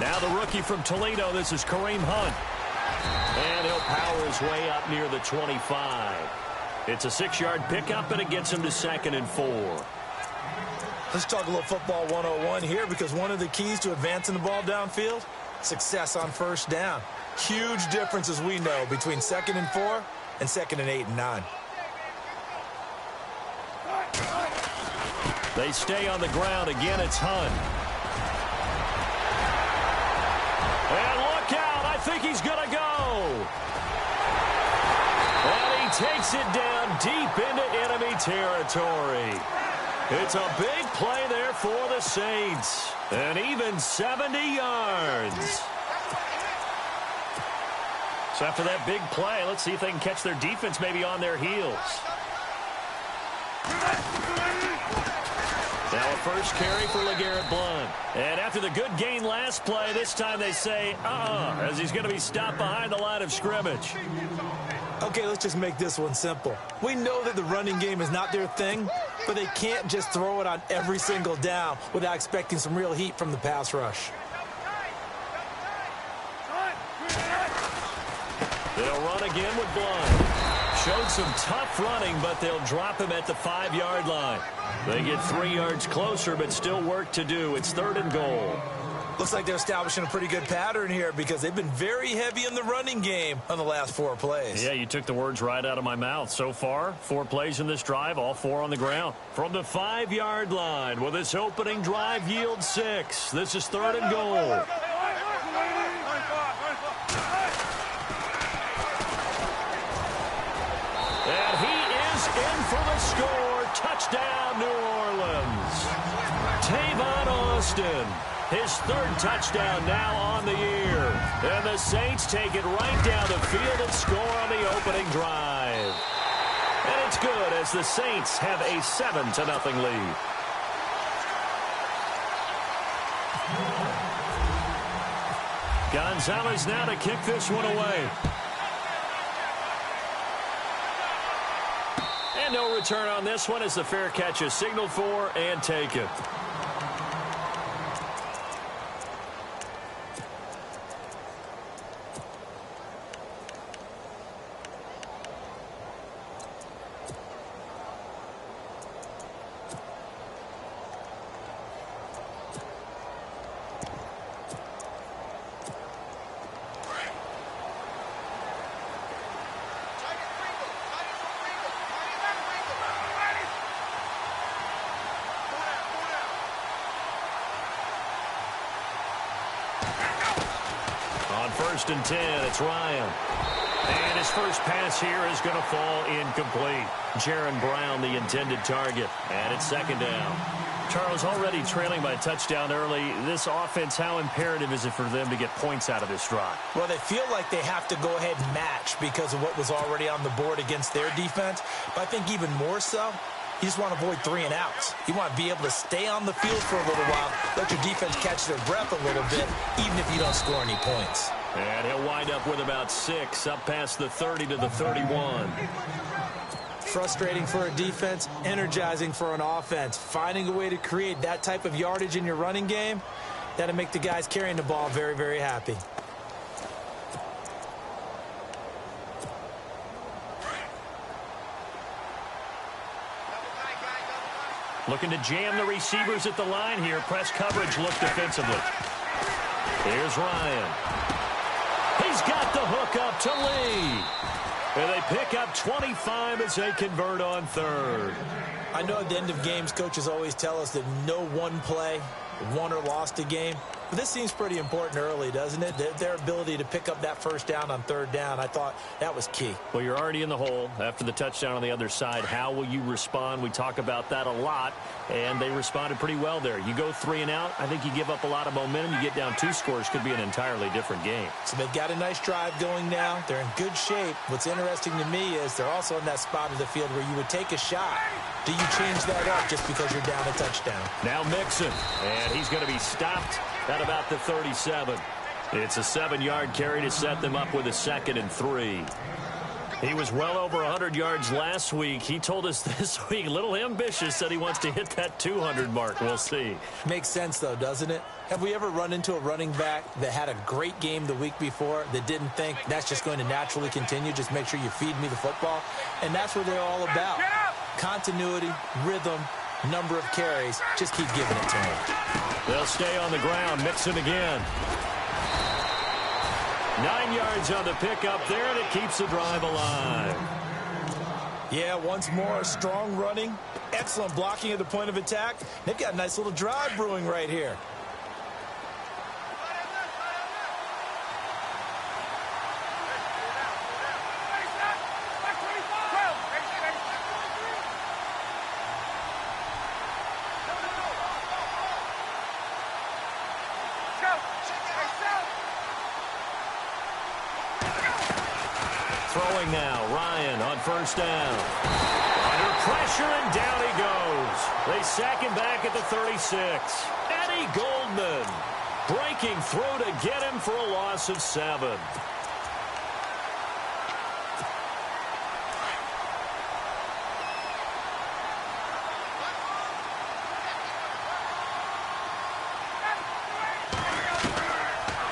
Now the rookie from Toledo, this is Kareem Hunt. And he'll power his way up near the 25. It's a 6-yard pickup, and it gets him to 2nd and 4. Let's talk a little football 101 here, because one of the keys to advancing the ball downfield, success on first down. Huge difference, as we know, between 2nd and 4 and 2nd and 8 and 9. They stay on the ground. Again, it's Hunt. And look out. I think he's going to go. And he takes it down deep into enemy territory. It's a big play there for the Saints. And even 70 yards. So after that big play, let's see if they can catch their defense maybe on their heels. Now a first carry for LeGarrette Blount. And after the good gain last play, this time they say, as he's going to be stopped behind the line of scrimmage. Okay, let's just make this one simple. We know that the running game is not their thing, but they can't just throw it on every single down without expecting some real heat from the pass rush. They'll run again with Blount. Showed some tough running, but they'll drop him at the 5-yard line. They get 3 yards closer, but still work to do. It's 3rd and goal. Looks like they're establishing a pretty good pattern here, because they've been very heavy in the running game on the last 4 plays. Yeah, you took the words right out of my mouth. So far, 4 plays in this drive, all 4 on the ground. From the 5-yard line, will this opening drive yield 6? This is 3rd and goal. And he is in for the score. Touchdown, New Orleans. Tavon Austin, his 3rd touchdown now on the year. And the Saints take it right down the field and score on the opening drive. And it's good, as the Saints have a 7-0 lead. Gonzalez now to kick this one away. And no return on this one, as the fair catch is signaled for and taken. On 1st and 10, it's Ryan. And his first pass here is going to fall incomplete. Jaron Brown, the intended target. And it's 2nd down. Charles, already trailing by a touchdown early. This offense, how imperative is it for them to get points out of this drive? Well, they feel like they have to go ahead and match because of what was already on the board against their defense. But I think even more so, you just want to avoid 3 and outs. You want to be able to stay on the field for a little while, let your defense catch their breath a little bit, even if you don't score any points. And he'll wind up with about 6, up past the 30 to the 31. Frustrating for a defense, energizing for an offense. Finding a way to create that type of yardage in your running game, that'll make the guys carrying the ball very, very happy. Looking to jam the receivers at the line here. Press coverage look defensively. Here's Ryan. He's got the hook up to Lee. And they pick up 25 as they convert on 3rd. I know at the end of games, coaches always tell us that no one play won or lost a game. But this seems pretty important early, doesn't it? Their ability to pick up that first down on 3rd down, I thought that was key. Well, you're already in the hole after the touchdown on the other side. How will you respond? We talk about that a lot, and they responded pretty well there. You go 3 and out, I think you give up a lot of momentum. You get down 2 scores, could be an entirely different game. So they've got a nice drive going now. They're in good shape. What's interesting to me is they're also in that spot of the field where you would take a shot. Do you change that up just because you're down a touchdown? Now Mixon, and he's going to be stopped at about the 37. It's a 7-yard carry to set them up with a 2nd and 3. He was well over 100 yards last week. He told us this week, a little ambitious, said he wants to hit that 200 mark. We'll see. Makes sense, though, doesn't it? Have we ever run into a running back that had a great game the week before that didn't think that's just going to naturally continue? Just make sure you feed me the football. And that's what they're all about. Continuity, rhythm, number of carries. Just keep giving it to him. They'll stay on the ground, mixing again. 9 yards on the pickup there, and it keeps the drive alive. Yeah, once more, strong running, excellent blocking at the point of attack. They've got a nice little drive brewing right here. Throwing now, Ryan on first down. Under pressure, and down he goes. They sack him back at the 36. Eddie Goldman breaking through to get him for a loss of 7.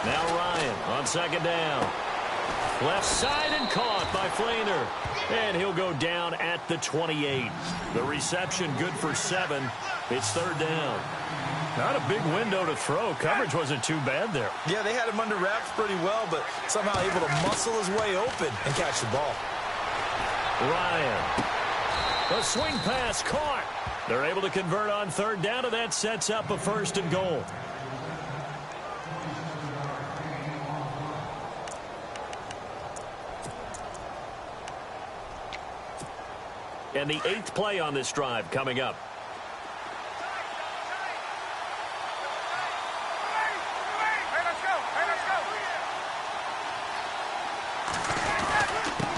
Now Ryan on second down. Left side and caught by Flainer. And he'll go down at the 28. The reception good for 7. It's third down. Not a big window to throw. Coverage wasn't too bad there. Yeah, they had him under wraps pretty well, but somehow able to muscle his way open and catch the ball. Ryan. The swing pass caught. They're able to convert on third down, and that sets up a first and goal. And the 8th play on this drive coming up.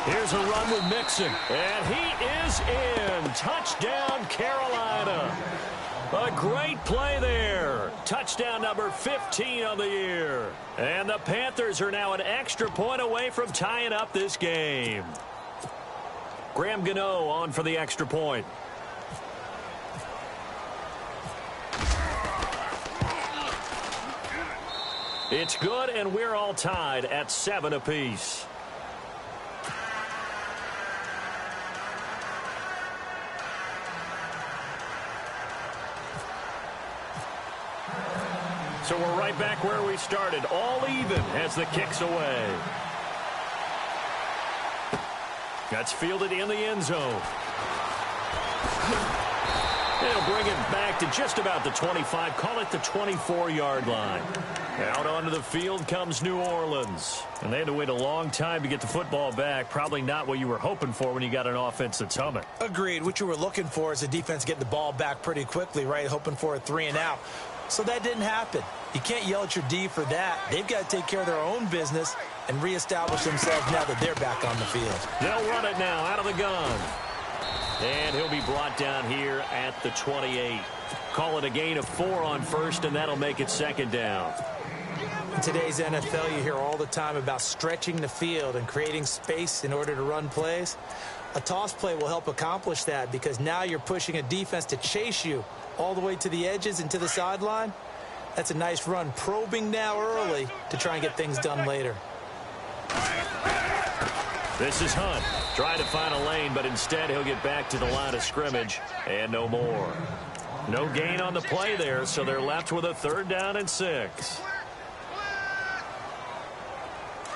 Here's a run with Mixon. And he is in. Touchdown, Carolina. A great play there. Touchdown number 15 on the year. And the Panthers are now an extra point away from tying up this game. Graham Gano on for the extra point. It's good, and we're all tied at 7 apiece. So we're right back where we started, all even as the kick's away. That's fielded in the end zone. They'll bring it back to just about the 25, call it the 24-yard line. Out onto the field comes New Orleans. And they had to wait a long time to get the football back. Probably not what you were hoping for when you got an offense that's humming. Agreed. What you were looking for is a defense getting the ball back pretty quickly, right? Hoping for a 3 and out. So that didn't happen. You can't yell at your D for that. They've got to take care of their own business and reestablish themselves now that they're back on the field. They'll run it now out of the gun. And he'll be brought down here at the 28. Call it a gain of 4 on first, and that'll make it second down. In today's NFL, you hear all the time about stretching the field and creating space in order to run plays. A toss play will help accomplish that because now you're pushing a defense to chase you all the way to the edges and to the sideline. That's a nice run, probing now early to try and get things done later. This is Hunt. Trying to find a lane, but instead he'll get back to the line of scrimmage and no more. No gain on the play there, so they're left with a 3rd down and 6.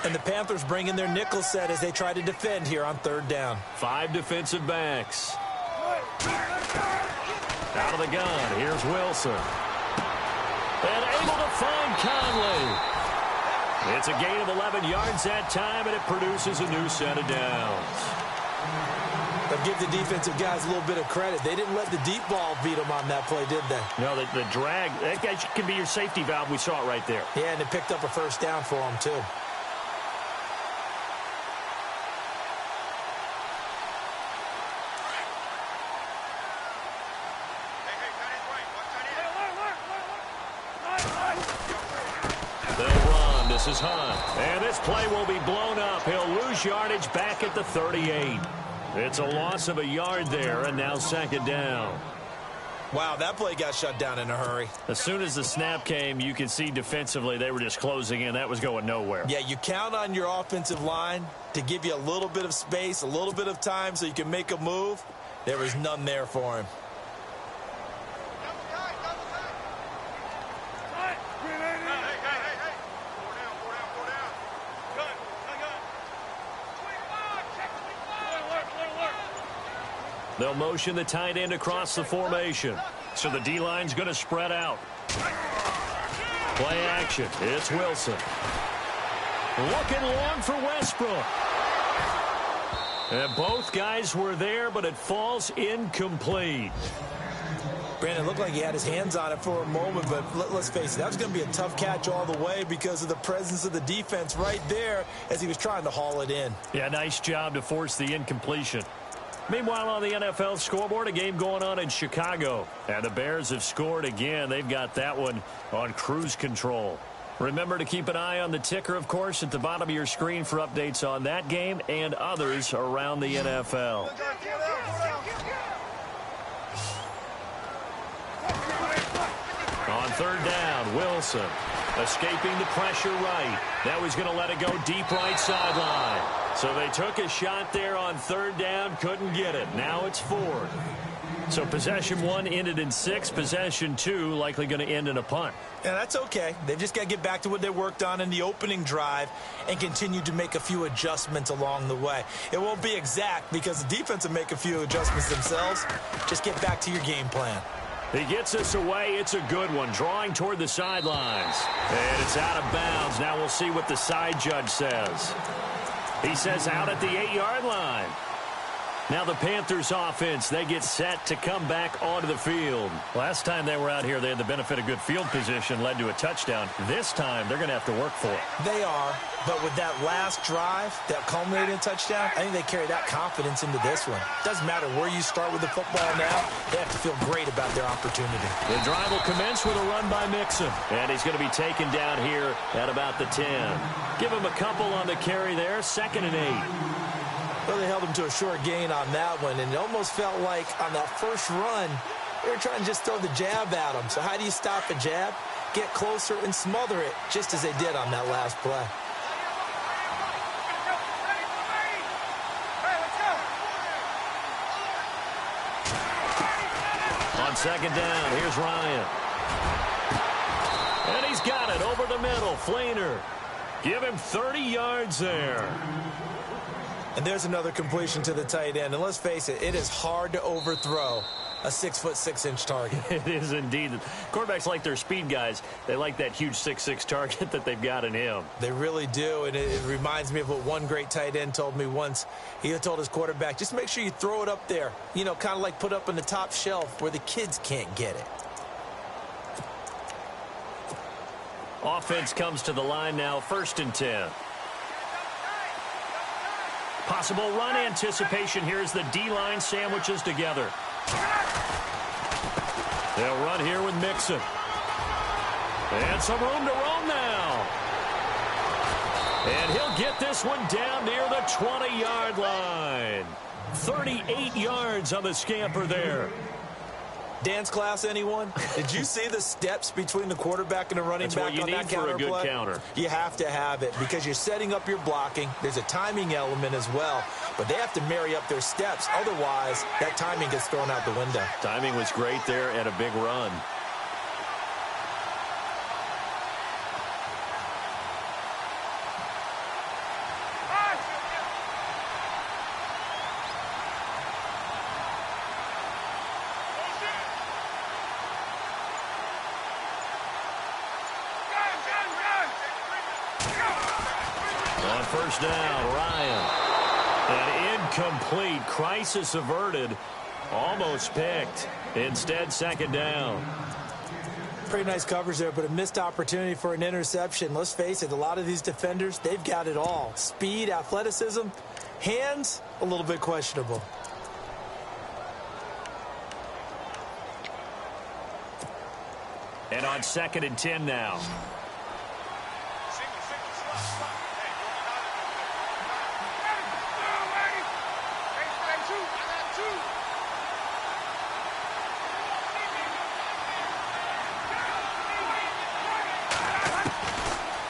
And the Panthers bring in their nickel set as they try to defend here on 3rd down. 5 defensive backs. Out of the gun, here's Wilson. And able to find Conley. It's a gain of 11 yards that time, and it produces a new set of downs. But give the defensive guys a little bit of credit. They didn't let the deep ball beat them on that play, did they? No, the drag, that guy can be your safety valve. We saw it right there. Yeah, and it picked up a 1st down for them, too. This is Hunt. And this play will be blown up. He'll lose yardage back at the 38. It's a loss of a yard there, and now second down. Wow, that play got shut down in a hurry. As soon as the snap came, you could see defensively they were just closing in. That was going nowhere. Yeah, you count on your offensive line to give you a little bit of space, a little bit of time so you can make a move. There was none there for him. They'll motion the tight end across the formation. So the D-line's going to spread out. Play action. It's Wilson. Looking long for Westbrook. And both guys were there, but it falls incomplete. Brandon, it looked like he had his hands on it for a moment, but let's face it, that was going to be a tough catch all the way because of the presence of the defense right there as he was trying to haul it in. Yeah, nice job to force the incompletion. Meanwhile, on the NFL scoreboard, a game going on in Chicago. And the Bears have scored again. They've got that one on cruise control. Remember to keep an eye on the ticker, of course, at the bottom of your screen for updates on that game and others around the NFL. On third down, Wilson escaping the pressure right. Now he's going to let it go deep right sideline. So they took a shot there on third down, couldn't get it. Now it's fourth. So possession one ended in 6. Possession 2 likely going to end in a punt. Yeah, that's okay. They've just got to get back to what they worked on in the opening drive and continue to make a few adjustments along the way. It won't be exact because the defense will make a few adjustments themselves. Just get back to your game plan. He gets us away. It's a good one. Drawing toward the sidelines. And it's out of bounds. Now we'll see what the side judge says. He says out at the 8-yard line. Now the Panthers offense, they get set to come back onto the field. Last time they were out here, they had the benefit of good field position, led to a touchdown. This time, they're going to have to work for it. They are, but with that last drive, that culminating touchdown, I think they carry that confidence into this one. Doesn't matter where you start with the football now, they have to feel great about their opportunity. The drive will commence with a run by Mixon, and he's going to be taken down here at about the 10. Give him a couple on the carry there, 2nd and 8. Well, they held him to a short gain on that one, and it almost felt like on that first run, they were trying to just throw the jab at him. So how do you stop a jab? Get closer and smother it, just as they did on that last play. On second down, here's Ryan. And he's got it over the middle. Flainer. Give him 30 yards there. And there's another completion to the tight end. And let's face it, it is hard to overthrow a 6'6" target. It is indeed. Quarterbacks like their speed guys. They like that huge 6'6" target that they've got in him. They really do. And it reminds me of what one great tight end told me once. He told his quarterback, just make sure you throw it up there. You know, kind of like put up on the top shelf where the kids can't get it. Offense comes to the line now, 1st and 10. Possible run anticipation here as the D-line sandwiches together. They'll run here with Mixon. And some room to roam now. And he'll get this one down near the 20-yard line. 38 yards on the scamper there. Dance class, anyone? Did you see the steps between the quarterback and the running back on that counter play? That's what you need for a good counter. You have to have it because you're setting up your blocking. There's a timing element as well, but they have to marry up their steps. Otherwise, that timing gets thrown out the window. Timing was great there and a big run. First down, Ryan. An incomplete. Crisis averted. Almost picked. Instead, 2nd down. Pretty nice coverage there, but a missed opportunity for an interception. Let's face it, a lot of these defenders, they've got it all. Speed, athleticism, hands, a little bit questionable. And on 2nd and 10 now.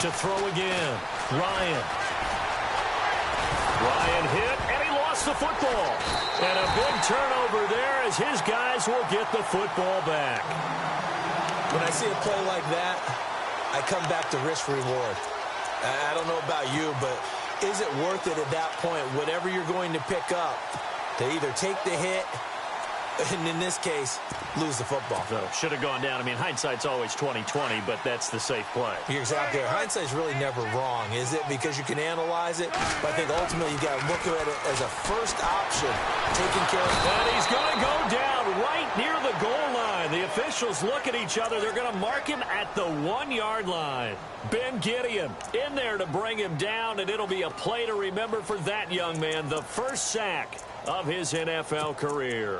To throw again. Ryan hit, and he lost the football. And a big turnover there as his guys will get the football back. When I see a play like that, I come back to risk reward. I don't know about you, but is it worth it at that point, whatever you're going to pick up, to either take the hit, and in this case, lose the football? So, should have gone down. I mean, hindsight's always 20/20, but that's the safe play. You're exactly right. Hindsight's really never wrong, is it? Because you can analyze it, but I think ultimately you got to look at it as a first option, taking care of. And he's going to go down right near the goal line. The officials look at each other. They're going to mark him at the 1-yard line. Ben Gideon in there to bring him down, and it'll be a play to remember for that young man. The first sack of his NFL career.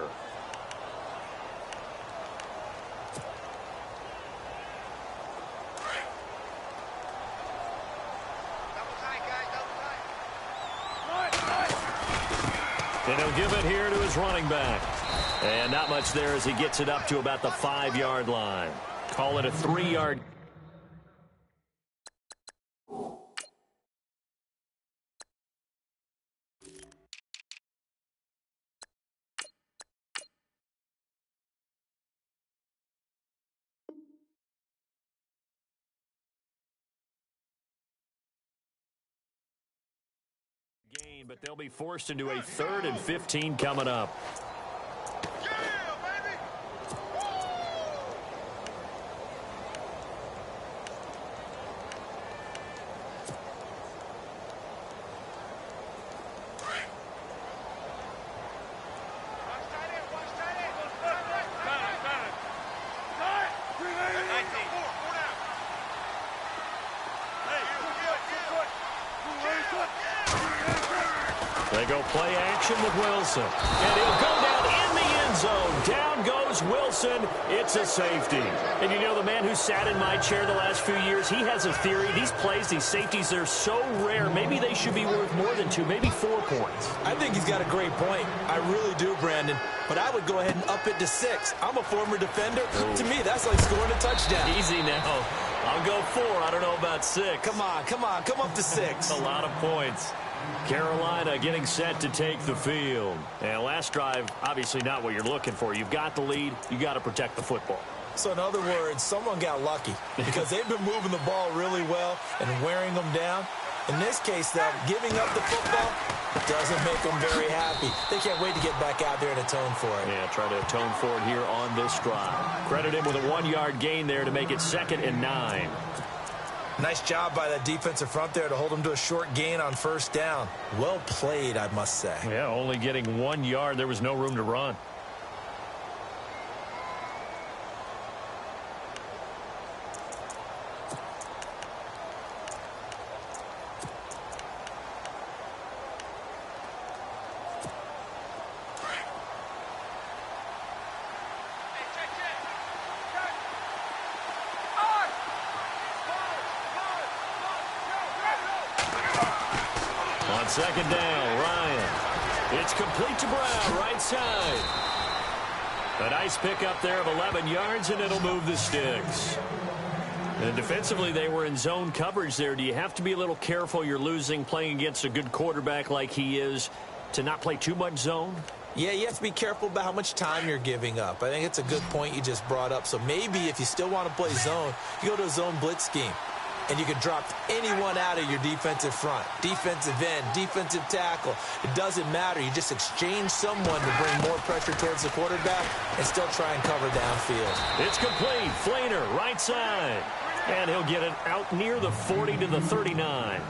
And he'll give it here to his running back. And not much there as he gets it up to about the 5-yard line. Call it a 3-yard. Game, but they'll be forced into a 3rd and 15 coming up. They go play action with Wilson. And he'll go down in the end zone. Down goes Wilson. It's a safety. And you know, the man who sat in my chair the last few years, he has a theory. These plays, these safeties, they're so rare. Maybe they should be worth more than 2, maybe 4 points. I think he's got a great point. I really do, Brandon. But I would go ahead and up it to 6. I'm a former defender. To me, that's like scoring a touchdown. Easy now. I'll go 4. I don't know about 6. Come on. Come up to 6. A lot of points. Carolina getting set to take the field. And last drive, obviously not what you're looking for. You've got the lead. You got to protect the football. So in other words, someone got lucky because they've been moving the ball really well and wearing them down. In this case, though, giving up the football doesn't make them very happy. They can't wait to get back out there and atone for it. Yeah, try to atone for it here on this drive. Credit him with a 1-yard gain there to make it 2nd and 9. Nice job by that defensive front there to hold him to a short gain on 1st down. Well played, I must say. Yeah, only getting 1 yard. There was no room to run. On 2nd down, Ryan. It's complete to Brown, right side. A nice pickup there of 11 yards, and it'll move the sticks. And defensively, they were in zone coverage there. Do you have to be a little careful? You're losing, playing against a good quarterback like he is, to not play too much zone? Yeah, you have to be careful about how much time you're giving up. I think it's a good point you just brought up. So maybe if you still want to play zone, you go to a zone blitz scheme. And you can drop anyone out of your defensive front, defensive end, defensive tackle. It doesn't matter. You just exchange someone to bring more pressure towards the quarterback and still try and cover downfield. It's complete. Flainer, right side. And he'll get it out near the 40 to the 39.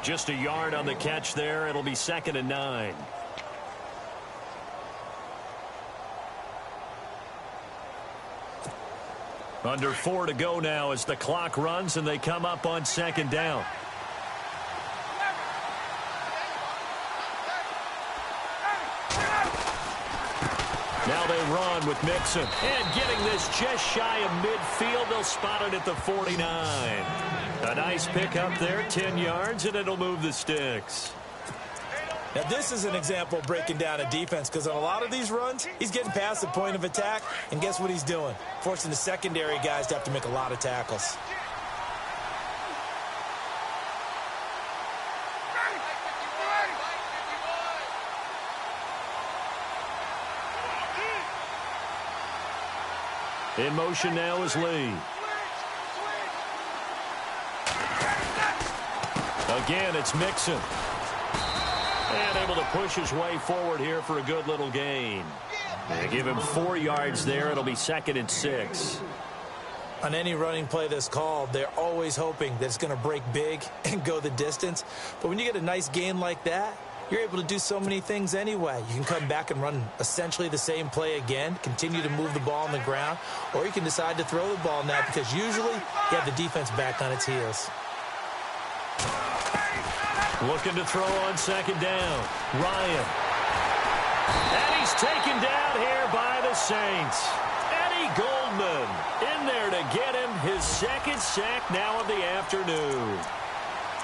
Just a yard on the catch there. It'll be 2nd and 9. Under 4 to go now as the clock runs and they come up on 2nd down. Now they run with Mixon. And getting this just shy of midfield. They'll spot it at the 49. A nice pickup there, 10 yards, and it'll move the sticks. Now, this is an example of breaking down a defense because on a lot of these runs, he's getting past the point of attack, and guess what he's doing? Forcing the secondary guys to have to make a lot of tackles. In motion now is Lee. Again, it's Mixon. And able to push his way forward here for a good little gain. They give him 4 yards there. It'll be 2nd and 6. On any running play that's called, they're always hoping that it's going to break big and go the distance. But when you get a nice gain like that, you're able to do so many things anyway. You can come back and run essentially the same play again, continue to move the ball on the ground, or you can decide to throw the ball now because usually you have the defense back on its heels. Looking to throw on 2nd down. Ryan. And he's taken down here by the Saints. Eddie Goldman in there to get him his 2nd sack now of the afternoon.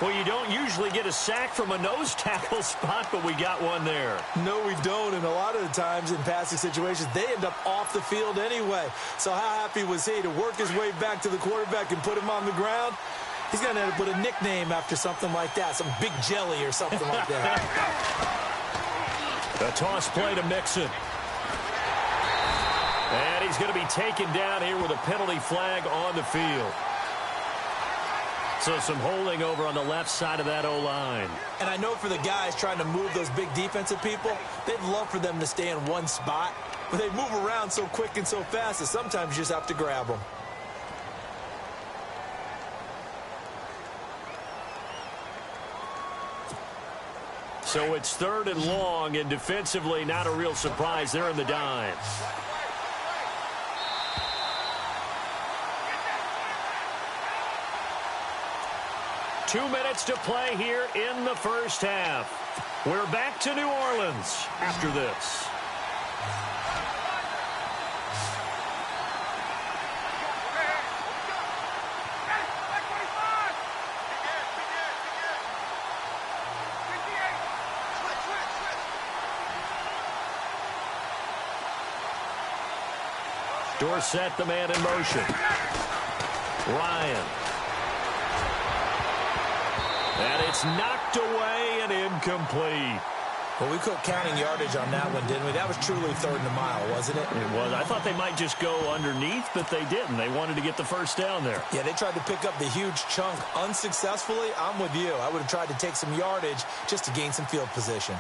Well, you don't usually get a sack from a nose tackle spot, but we got one there. No, we don't, and a lot of the times in passing situations, they end up off the field anyway. So how happy was he to work his way back to the quarterback and put him on the ground? He's going to end up with a nickname after something like that, some Big Jelly or something like that. The toss play to Mixon. And he's going to be taken down here with a penalty flag on the field. So some holding over on the left side of that O-line. And I know for the guys trying to move those big defensive people, they'd love for them to stay in one spot. But they move around so quick and so fast that sometimes you just have to grab them. So it's 3rd and long, and defensively not a real surprise. They're in the dime. Two minutes to play here in the first half. We're back to New Orleans after this. Dorsett, the man in motion. Ryan. And it's knocked away and incomplete. Well, we quit counting yardage on that one, didn't we? That was truly 3rd and a mile, wasn't it? It was. I thought they might just go underneath, but they didn't. They wanted to get the first down there. Yeah, they tried to pick up the huge chunk unsuccessfully. I'm with you. I would have tried to take some yardage just to gain some field position.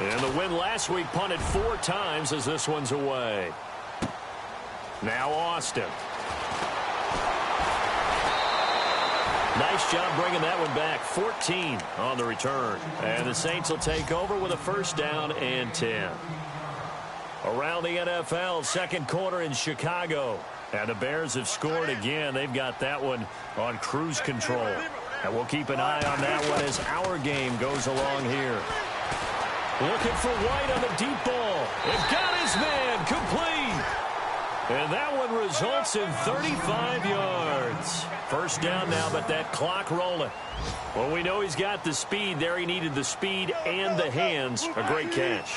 And the win last week punted 4 times as this one's away. Now Austin. Nice job bringing that one back. 14 on the return. And the Saints will take over with a 1st down and 10. Around the NFL, 2nd quarter in Chicago. And the Bears have scored again. They've got that one on cruise control. And we'll keep an eye on that one as our game goes along here. Looking for White on the deep ball. They've got his man complete. And that one results in 35 yards. 1st down now, but that clock rolling. Well, we know he's got the speed there. He needed the speed and the hands. A great catch.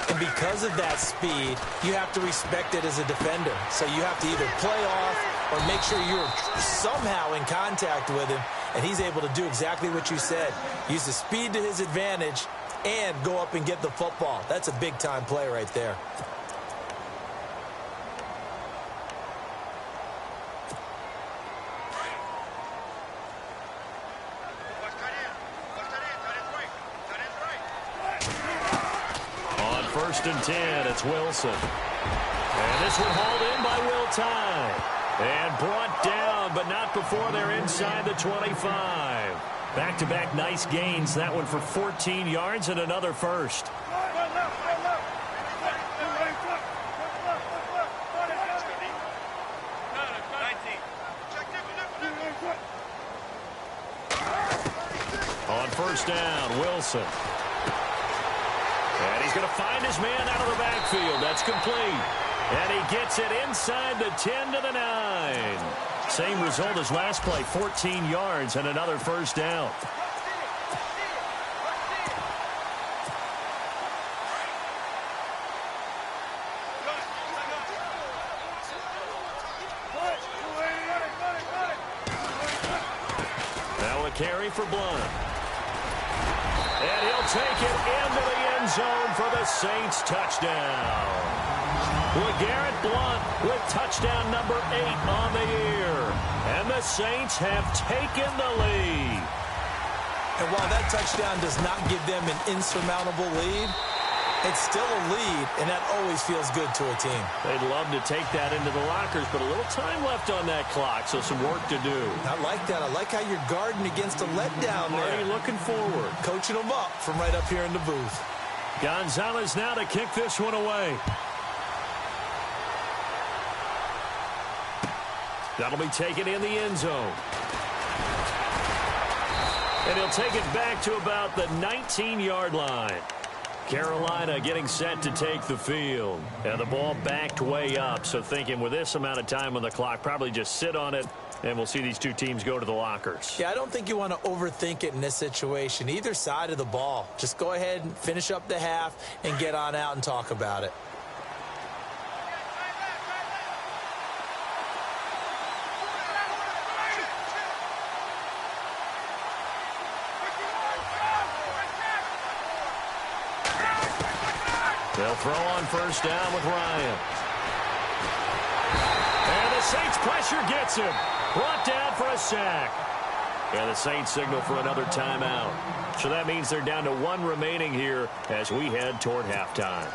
And because of that speed, you have to respect it as a defender. So you have to either play off or make sure you're somehow in contact with him. And he's able to do exactly what you said. Use the speed to his advantage and go up and get the football. That's a big-time play right there. On 1st and 10, it's Wilson. And this one hauled in by Will Tye. And brought down, but not before they're inside the 25. Back-to-back nice gains. That one for 14 yards and another 1st. On 1st down, Wilson. And he's going to find his man out of the backfield. That's complete. And he gets it inside the 10 to the 9. Same result as last play, 14 yards and another 1st down. Now a carry for Blunt. And he'll take it into the end zone for the Saints touchdown. LeGarrette Blount with touchdown number 8 on the year. And the Saints have taken the lead. And while that touchdown does not give them an insurmountable lead, it's still a lead, and that always feels good to a team. They'd love to take that into the lockers, but a little time left on that clock, so some work to do. I like that. I like how you're guarding against a letdown there. Already looking forward. Coaching them up from right up here in the booth. Gonzalez now to kick this one away. That'll be taken in the end zone. And he'll take it back to about the 19-yard line. Carolina getting set to take the field. And the ball backed way up, so thinking with this amount of time on the clock, probably just sit on it, and we'll see these two teams go to the lockers. Yeah, I don't think you want to overthink it in this situation. Either side of the ball. Just go ahead and finish up the half and get on out and talk about it. They'll throw on first down with Ryan. And the Saints pressure gets him. Brought down for a sack. And the Saints signal for another timeout. So that means they're down to 1 remaining here as we head toward halftime.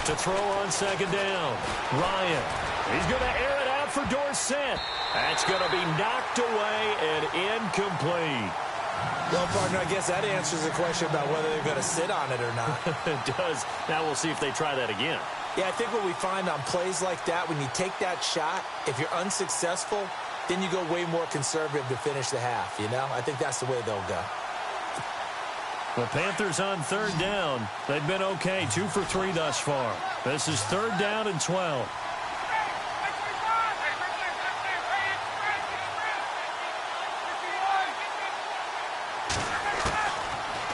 To throw on second down. Ryan. He's going to air it out for Dorsett. That's going to be knocked away and incomplete. Well, partner, I guess that answers the question about whether they're going to sit on it or not. It does. Now we'll see if they try that again. Yeah, I think what we find on plays like that, when you take that shot, if you're unsuccessful, then you go way more conservative to finish the half, you know? I think that's the way they'll go. The Panthers on third down. They've been okay, 2 for 3 thus far. This is third down and 12.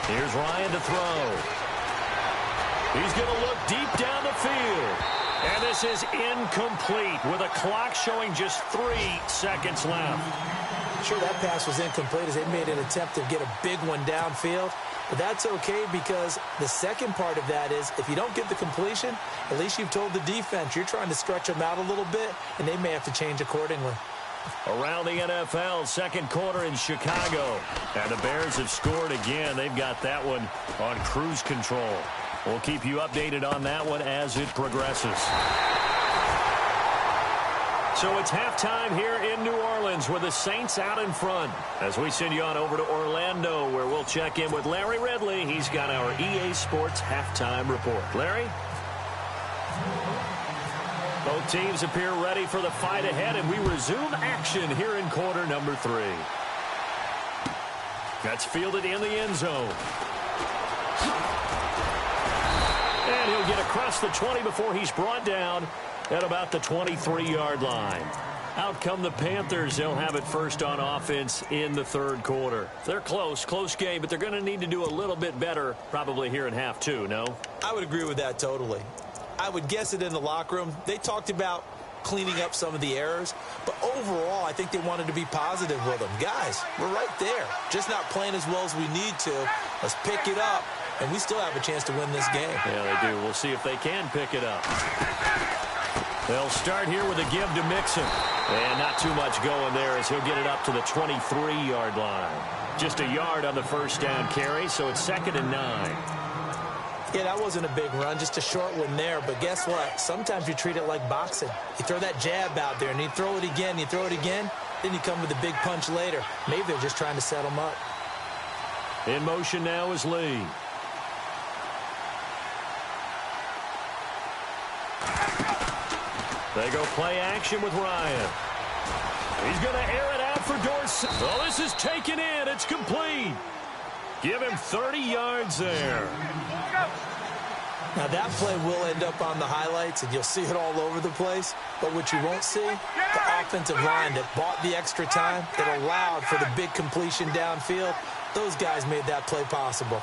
Here's Ryan to throw. He's going to look deep down the field. And this is incomplete with a clock showing just 3 seconds left. Sure, that pass was incomplete as they made an attempt to get a big one downfield. But that's okay because the second part of that is if you don't get the completion, at least you've told the defense you're trying to stretch them out a little bit, and they may have to change accordingly. Around the NFL, second quarter in Chicago. And the Bears have scored again. They've got that one on cruise control. We'll keep you updated on that one as it progresses. So it's halftime here in New Orleans with the Saints out in front. As we send you on over to Orlando, where we'll check in with Larry Ridley. He's got our EA Sports halftime report. Larry? Both teams appear ready for the fight ahead, and we resume action here in quarter number 3. That's fielded in the end zone. And he'll get across the 20 before he's brought down at about the 23-yard line. Out come the Panthers. They'll have it first on offense in the third quarter. They're close game, but they're going to need to do a little bit better probably here in half 2, no? I would agree with that totally. I would guess it in the locker room. They talked about cleaning up some of the errors, but overall, I think they wanted to be positive with them. Guys, we're right there. Just not playing as well as we need to. Let's pick it up, and we still have a chance to win this game. Yeah, they do. We'll see if they can pick it up. They'll start here with a give to Mixon. And not too much going there as he'll get it up to the 23-yard line. Just a yard on the first down carry, so it's 2nd and 9. Yeah, that wasn't a big run, just a short one there. But guess what? Sometimes you treat it like boxing. You throw that jab out there, and you throw it again, then you come with a big punch later. Maybe they're just trying to set them up. In motion now is Lee. They go play action with Ryan. He's going to air it out for Dorsett. Oh, this is taken in. It's complete. Give him 30 yards there. Now, that play will end up on the highlights, and you'll see it all over the place. But what you won't see, the offensive line that bought the extra time, that allowed for the big completion downfield, those guys made that play possible.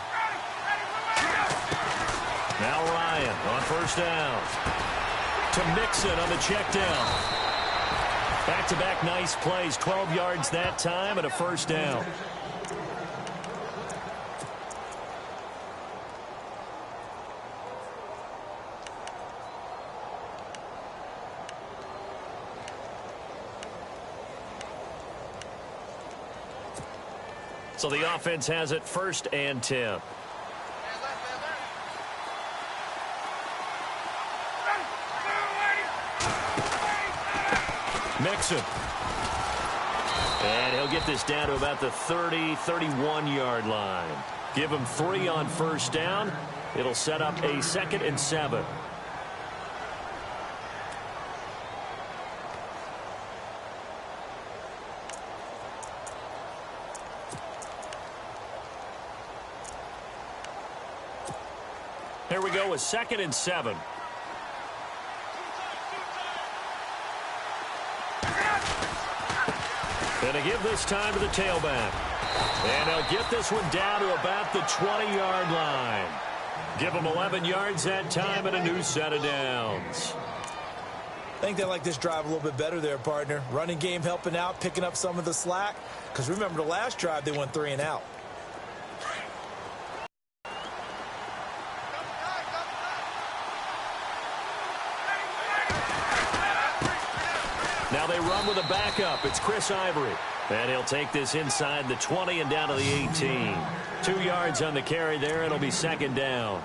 Now Ryan on first down. To Mixon on the check down. Back-to-back nice plays, 12 yards that time and a first down. So the offense has it 1st and 10. Mixon. And he'll get this down to about the 30, 31-yard line. Give him 3 on first down. It'll set up a 2nd and 7. Here we go with 2nd and 7. Gonna give this time to the tailback. And they'll get this one down to about the 20-yard line. Give them 11 yards that time and a new set of downs. I think they like this drive a little bit better there, partner. Running game helping out, picking up some of the slack. Because remember, the last drive, they went 3 and out. Now they run with a backup. It's Chris Ivory. And he'll take this inside the 20 and down to the 18. 2 yards on the carry there. It'll be 2nd down.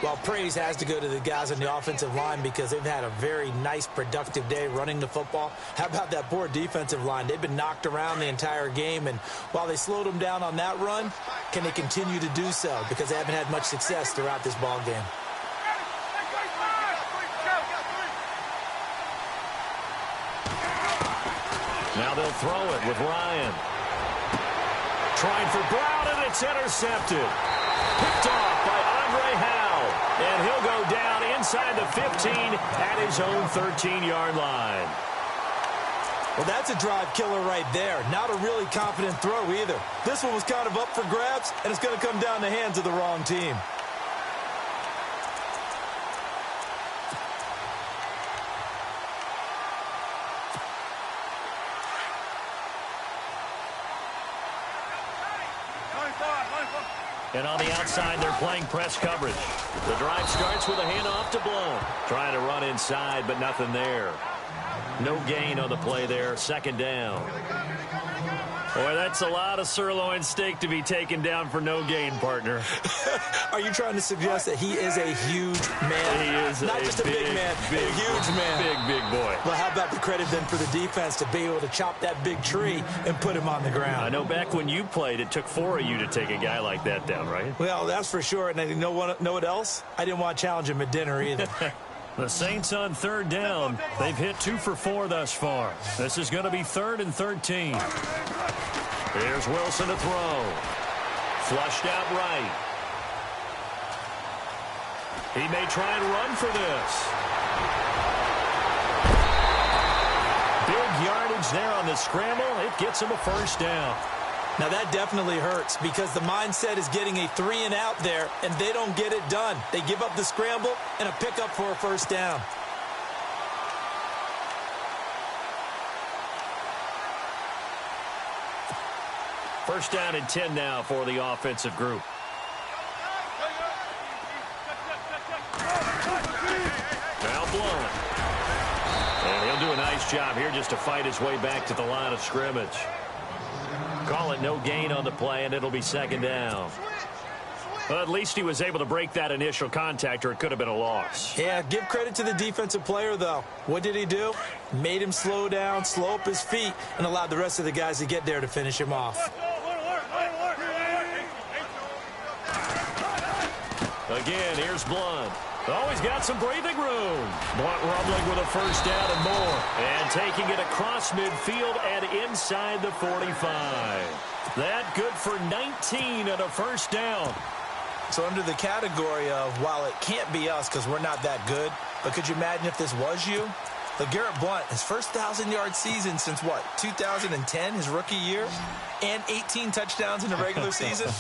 Well, praise has to go to the guys on the offensive line because they've had a very nice, productive day running the football. How about that poor defensive line? They've been knocked around the entire game, and while they slowed them down on that run, can they continue to do so? Because they haven't had much success throughout this ball game. Now they'll throw it with Ryan. Trying for Brown, and it's intercepted. Picked off by Andre Howell. And he'll go down inside the 15 at his own 13-yard line. Well, that's a drive killer right there. Not a really confident throw either. This one was kind of up for grabs, and it's going to come down the hands of the wrong team. And on the outside, they're playing press coverage. The drive starts with a handoff to Blount. Trying to run inside, but nothing there. No gain on the play there. 2nd down. Boy, that's a lot of sirloin steak to be taken down for no gain, partner. Are you trying to suggest that he is a huge man? He is not just a big man, a huge man. Big boy. Well, how about the credit then for the defense to be able to chop that big tree and put him on the ground? I know back when you played, it took 4 of you to take a guy like that down, right? Well, that's for sure. And I know what else? I didn't want to challenge him at dinner either. The Saints on 3rd down. They've hit 2 for 4 thus far. This is going to be 3rd and 13. Here's Wilson to throw. Flushed out right. He may try and run for this. Big yardage there on the scramble. It gets him a first down. Now, that definitely hurts because the mindset is getting a 3 and out there, and they don't get it done. They give up the scramble and a pickup for a first down. First down and 10 now for the offensive group. Now Blount. And he'll do a nice job here just to fight his way back to the line of scrimmage. Call it no gain on the play, and it'll be 2nd down. Well, at least he was able to break that initial contact, or it could have been a loss. Yeah, give credit to the defensive player, though. What did he do? Made him slow down, slow up his feet, and allowed the rest of the guys to get there to finish him off. Again, here's Blount. Oh, he's got some breathing room. Blount rumbling with a first down and more. And taking it across midfield and inside the 45. That good for 19 and a first down. So under the category of, while it can't be us because we're not that good, but could you imagine if this was you? LeGarrette Blount, his first 1,000-yard season since what, 2010, his rookie year? And 18 touchdowns in the regular season?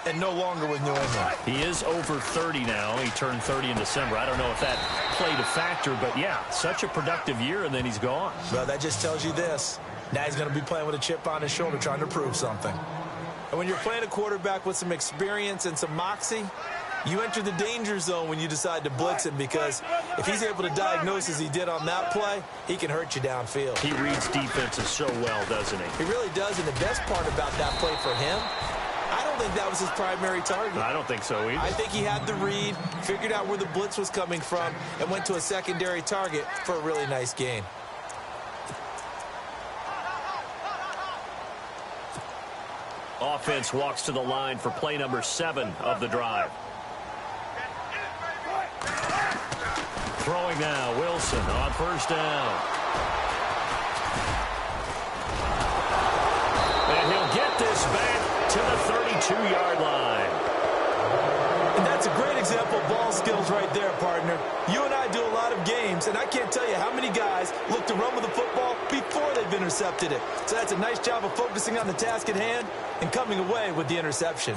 And no longer with New England. He is over 30 now. He turned 30 in December. I don't know if that played a factor, but yeah, such a productive year, and then he's gone. Well, that just tells you this. Now he's going to be playing with a chip on his shoulder trying to prove something. And when you're playing a quarterback with some experience and some moxie, you enter the danger zone when you decide to blitz him, because if he's able to diagnose as he did on that play, he can hurt you downfield. He reads defenses so well, doesn't he? He really does, and the best part about that play for him, I don't think that was his primary target. I don't think so either. I think he had the read, figured out where the blitz was coming from, and went to a secondary target for a really nice gain. Offense walks to the line for play number 7 of the drive. Throwing now, Wilson on first down. And he'll get this back to the 32-yard line. And that's a great example of ball skills right there, partner. You and I do a lot of games, and I can't tell you how many guys look to run with the football before they've intercepted it. So that's a nice job of focusing on the task at hand and coming away with the interception.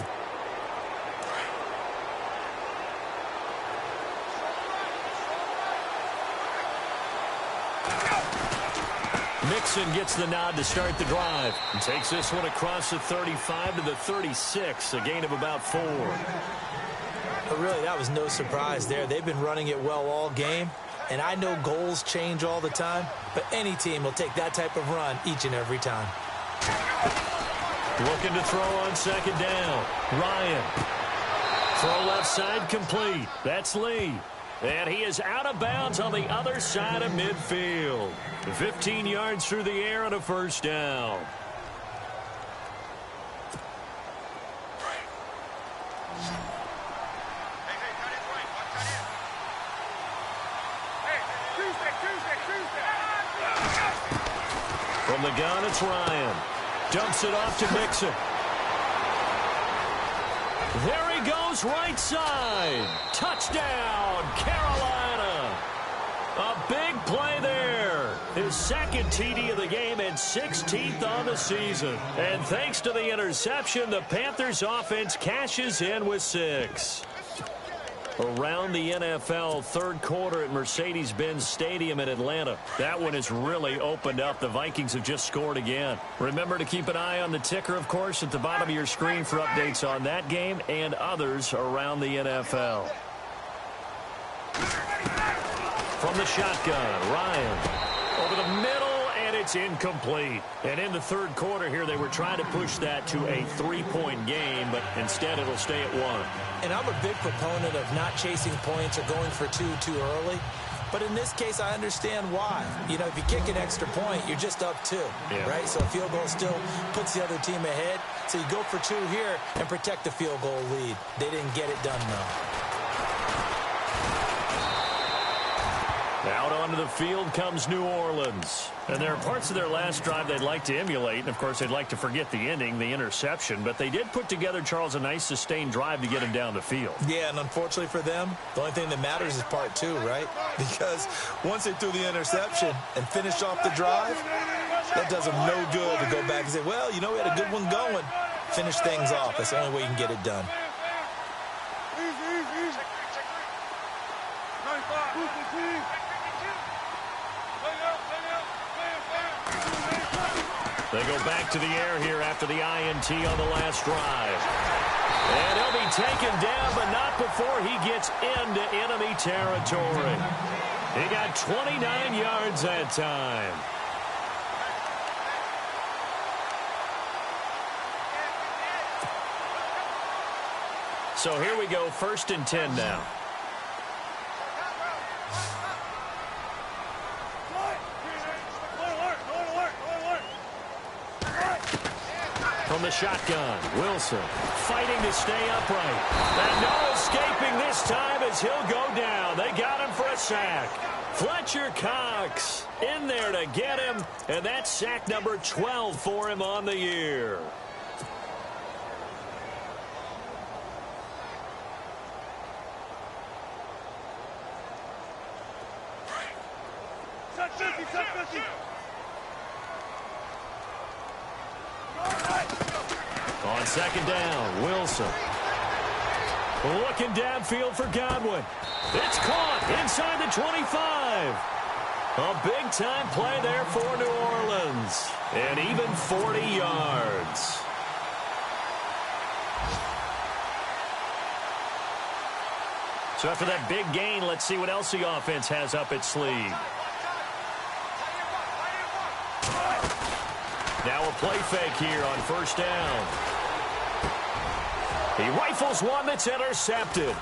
Mixon gets the nod to start the drive and takes this one across the 35 to the 36, a gain of about 4. But really, that was no surprise there. They've been running it well all game, and I know goals change all the time, but any team will take that type of run each and every time. Looking to throw on second down. Ryan. Throw left side complete. That's Lee. And he is out of bounds on the other side of midfield. 15 yards through the air and a first down. From the gun, it's Ryan. Dumps it off to Mixon. There he goes, right side. Touchdown, Carolina. A big play there. His second TD of the game and 16th on the season. And thanks to the interception, the Panthers offense cashes in with 6. Around the NFL, third quarter at Mercedes-Benz Stadium in Atlanta. That one has really opened up. The Vikings have just scored again. Remember to keep an eye on the ticker, of course, at the bottom of your screen for updates on that game and others around the NFL. From the shotgun, Ryan over the middle, and it's incomplete. And in the third quarter here, they were trying to push that to a 3-point game, but instead it'll stay at 1. And I'm a big proponent of not chasing points or going for 2 too early. But in this case, I understand why. You know, if you kick an extra point, you're just up 2, right? So a field goal still puts the other team ahead. So you go for 2 here and protect the field goal lead. They didn't get it done, though. Out onto the field comes New Orleans. And there are parts of their last drive they'd like to emulate. And, of course, they'd like to forget the ending, the interception. But they did put together, Charles, a nice sustained drive to get him down the field. Yeah, and unfortunately for them, the only thing that matters is part 2, right? Because once they threw the interception and finished off the drive, that does them no good to go back and say, well, you know, we had a good one going. Finish things off. That's the only way you can get it done. They go back to the air here after the INT on the last drive. And he'll be taken down, but not before he gets into enemy territory. He got 29 yards that time. So here we go, 1st and 10 now. From the shotgun, Wilson fighting to stay upright. And no escaping this time as he'll go down. They got him for a sack. Fletcher Cox in there to get him. And that's sack number 12 for him on the year. On second down, Wilson. Looking downfield for Godwin. It's caught inside the 25. A big-time play there for New Orleans. And even 40 yards. So after that big gain, let's see what else the offense has up its sleeve. Now a play fake here on first down. He rifles one that's intercepted.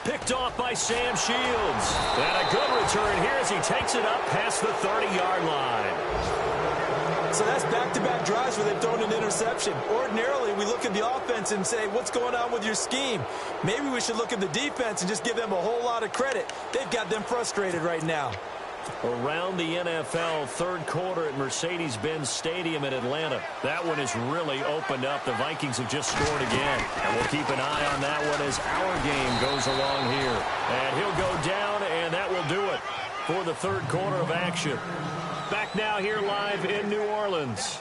Picked off by Sam Shields. And a good return here as he takes it up past the 30-yard line. So that's back-to-back drives where they've thrown an interception. Ordinarily, we look at the offense and say, what's going on with your scheme? Maybe we should look at the defense and just give them a whole lot of credit. They've got them frustrated right now. Around the NFL, third quarter at Mercedes-Benz Stadium in Atlanta. That one has really opened up. The Vikings have just scored again. And we'll keep an eye on that one as our game goes along here. And he'll go down, and that will do it for the third quarter of action. Back now here live in New Orleans.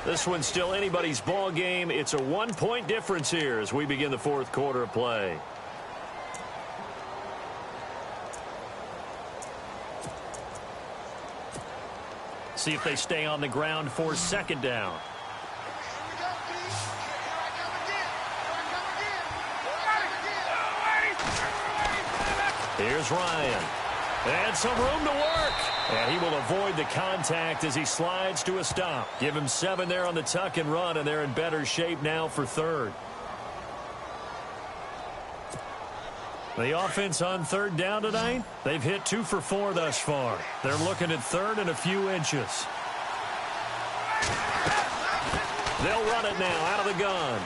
This one's still anybody's ball game. It's a one-point difference here as we begin the fourth quarter of play. See if they stay on the ground for second down. Here's Ryan. And some room to work. And he will avoid the contact as he slides to a stop. Give him 7 there on the tuck and run, and they're in better shape now for third. The offense on third down tonight, they've hit 2 for 4 thus far. They're looking at third and a few inches. They'll run it now out of the gun.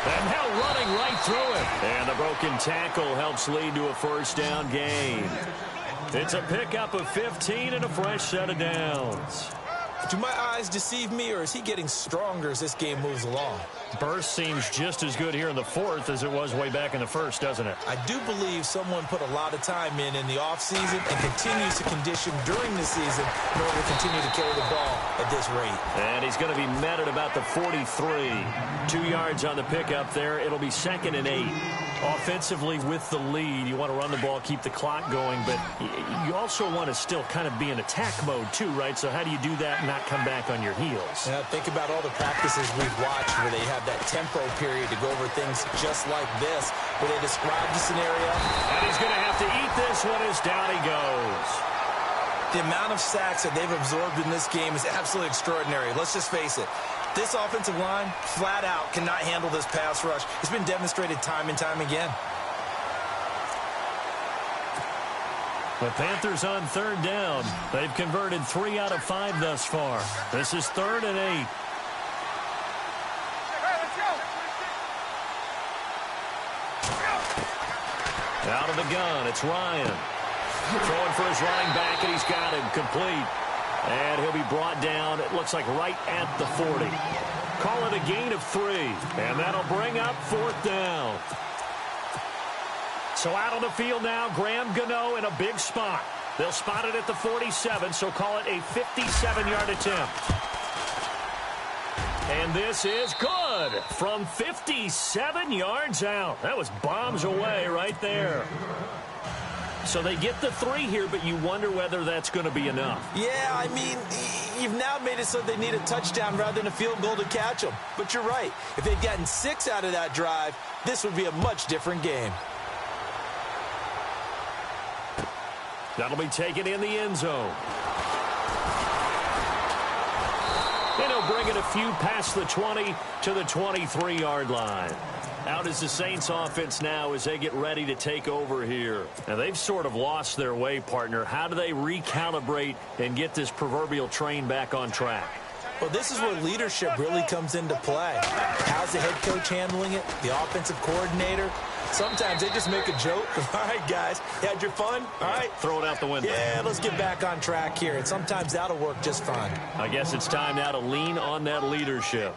And now running right through it. And the broken tackle helps lead to a first down gain. It's a pickup of 15 and a fresh set of downs. Do my eyes deceive me, or is he getting stronger as this game moves along? Burst seems just as good here in the fourth as it was way back in the first, doesn't it? I do believe someone put a lot of time in the offseason and continues to condition during the season in order to continue to carry the ball at this rate. And he's going to be met at about the 43. 2 yards on the pickup there. It'll be 2nd and 8. Offensively with the lead, you want to run the ball, keep the clock going, but you also want to still kind of be in attack mode too, right? So how do you do that and not come back on your heels? Yeah, think about all the practices we've watched where they have that tempo period to go over things just like this, where they describe the scenario. And he's going to have to eat this one as down he goes. The amount of sacks that they've absorbed in this game is absolutely extraordinary. Let's just face it. This offensive line, flat out, cannot handle this pass rush. It's been demonstrated time and time again. The Panthers on third down. They've converted 3 out of 5 thus far. This is 3rd and 8. Out of the gun, it's Ryan. Throwing for his running back, and he's got him complete. And he'll be brought down, it looks like right at the 40. Call it a gain of 3. And that'll bring up 4th down. So out on the field now, Graham Gano in a big spot. They'll spot it at the 47, so call it a 57-yard attempt. And this is good from 57 yards out. That was bombs away right there. So they get the 3 here, but you wonder whether that's going to be enough. Yeah, I mean, you've now made it so they need a touchdown rather than a field goal to catch them. But you're right. If they'd gotten 6 out of that drive, this would be a much different game. That'll be taken in the end zone. And he'll bring it a few past the 20 to the 23-yard line. Out is the Saints offense now as they get ready to take over here. Now, they've sort of lost their way, partner. How do they recalibrate and get this proverbial train back on track? Well, this is where leadership really comes into play. How's the head coach handling it? The offensive coordinator? Sometimes they just make a joke. All right, guys, you had your fun? All right. Throw it out the window. Yeah, let's get back on track here. And sometimes that'll work just fine. I guess it's time now to lean on that leadership.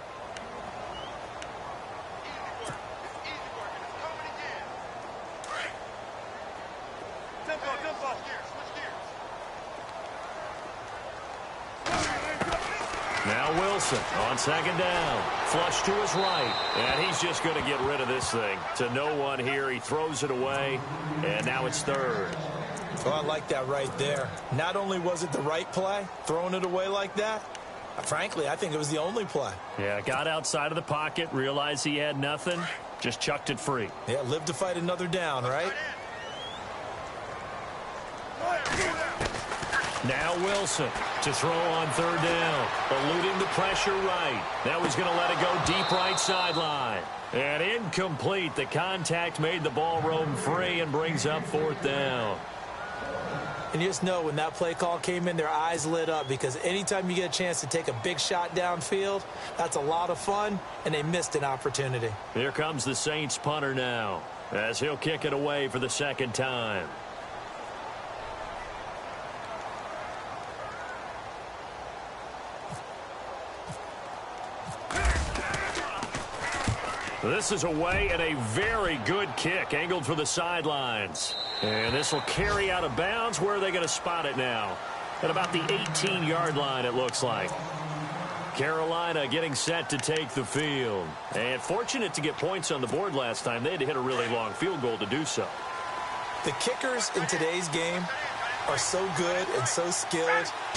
Now Wilson on second down. Flush to his right. And he's just going to get rid of this thing. To no one here. He throws it away. And now it's third. Oh, I like that right there. Not only was it the right play, throwing it away like that, frankly, I think it was the only play. Yeah, got outside of the pocket, realized he had nothing, just chucked it free. Yeah, live to fight another down, right? Now Wilson to throw on third down. Eluding the pressure right. Now he's going to let it go deep right sideline. And incomplete. The contact made the ball roam free and brings up fourth down. And you just know when that play call came in, their eyes lit up, because anytime you get a chance to take a big shot downfield, that's a lot of fun, and they missed an opportunity. Here comes the Saints punter now, as he'll kick it away for the second time. This is away and a very good kick, angled for the sidelines. And this will carry out of bounds. Where are they going to spot it now? At about the 18-yard line, it looks like. Carolina getting set to take the field. And fortunate to get points on the board last time. They had to hit a really long field goal to do so. The kickers in today's game are so good and so skilled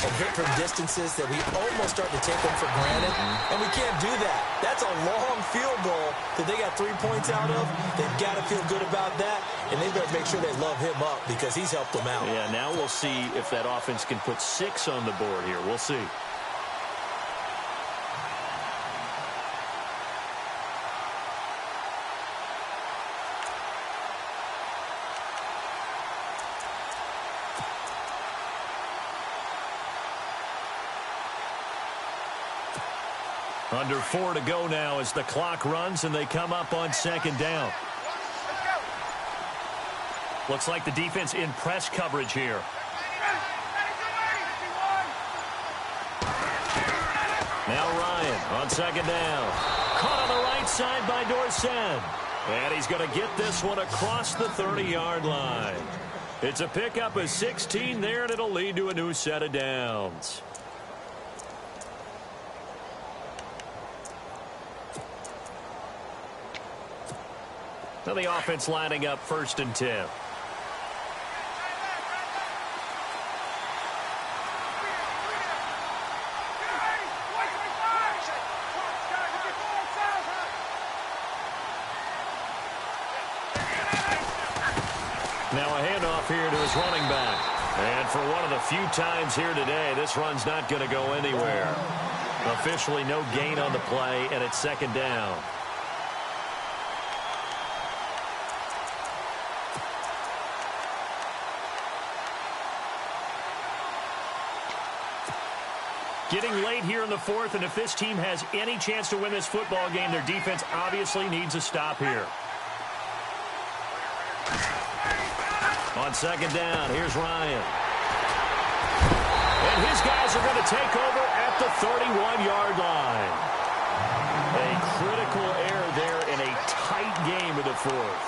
and hit from distances that we almost start to take them for granted, and we can't do that. That's a long field goal that they got 3 points out of. They've got to feel good about that, and they better make sure they love him up because he's helped them out. Yeah, now we'll see if that offense can put 6 on the board here. We'll see. Under 4 to go now as the clock runs and they come up on second down. Looks like the defense in press coverage here. Now Ryan on second down. Caught on the right side by Dorsett. And he's going to get this one across the 30-yard line. It's a pickup of 16 there, and it'll lead to a new set of downs. So the offense lining up 1st and 10. Now a handoff here to his running back. And for one of the few times here today, this run's not going to go anywhere. Officially no gain on the play, and it's second down. Getting late here in the 4th, and if this team has any chance to win this football game, their defense obviously needs a stop here. On second down, here's Ryan. And his guys are going to take over at the 31-yard line. A critical error there in a tight game of the 4th.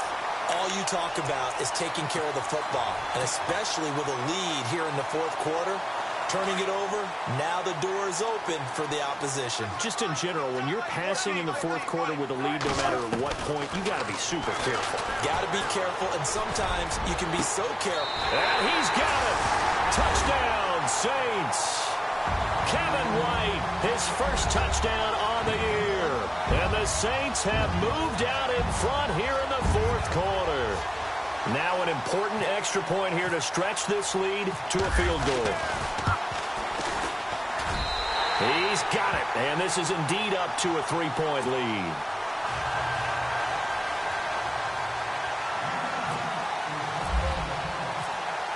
All you talk about is taking care of the football, and especially with a lead here in the 4th quarter. Turning it over, now the door is open for the opposition. Just in general, when you're passing in the 4th quarter with a lead, no matter what point, you got to be super careful. Got to be careful, and sometimes you can be so careful. And he's got it. Touchdown, Saints. Kevin White, his first touchdown on the year. And the Saints have moved out in front here in the 4th quarter. Now an important extra point here to stretch this lead to a field goal. He's got it, and this is indeed up to a 3-point lead.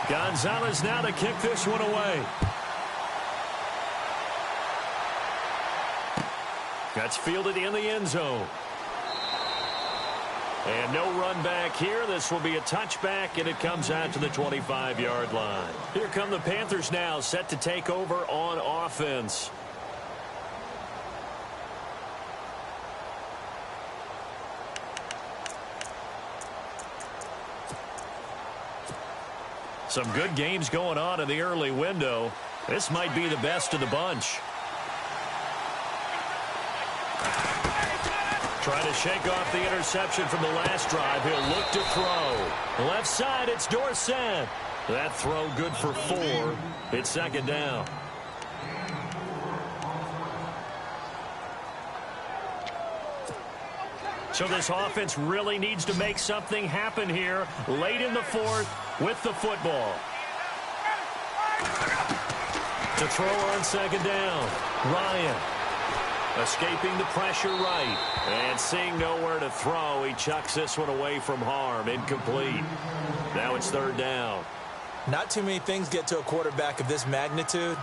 Gonzalez now to kick this one away. That's fielded in the end zone. And no run back here. This will be a touchback, and it comes out to the 25-yard line. Here come the Panthers now, set to take over on offense. Some good games going on in the early window. This might be the best of the bunch. Trying to shake off the interception from the last drive. He'll look to throw. Left side, it's Dorsett. That throw good for 4. It's second down. So this offense really needs to make something happen here late in the 4th with the football. To throw on second down, Ryan. Escaping the pressure right. And seeing nowhere to throw, he chucks this one away from harm. Incomplete. Now it's third down. Not too many things get to a quarterback of this magnitude,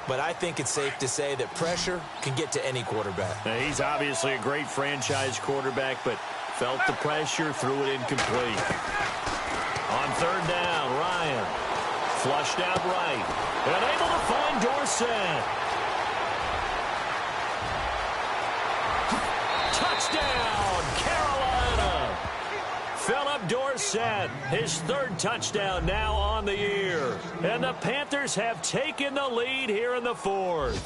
but I think it's safe to say that pressure can get to any quarterback. Now, he's obviously a great franchise quarterback, but felt the pressure, threw it incomplete. On third down, Ryan. Flushed out right. And able to find Dorsett. Touchdown, Carolina. Philip Dorsett, his 3rd touchdown now on the year. And the Panthers have taken the lead here in the 4th.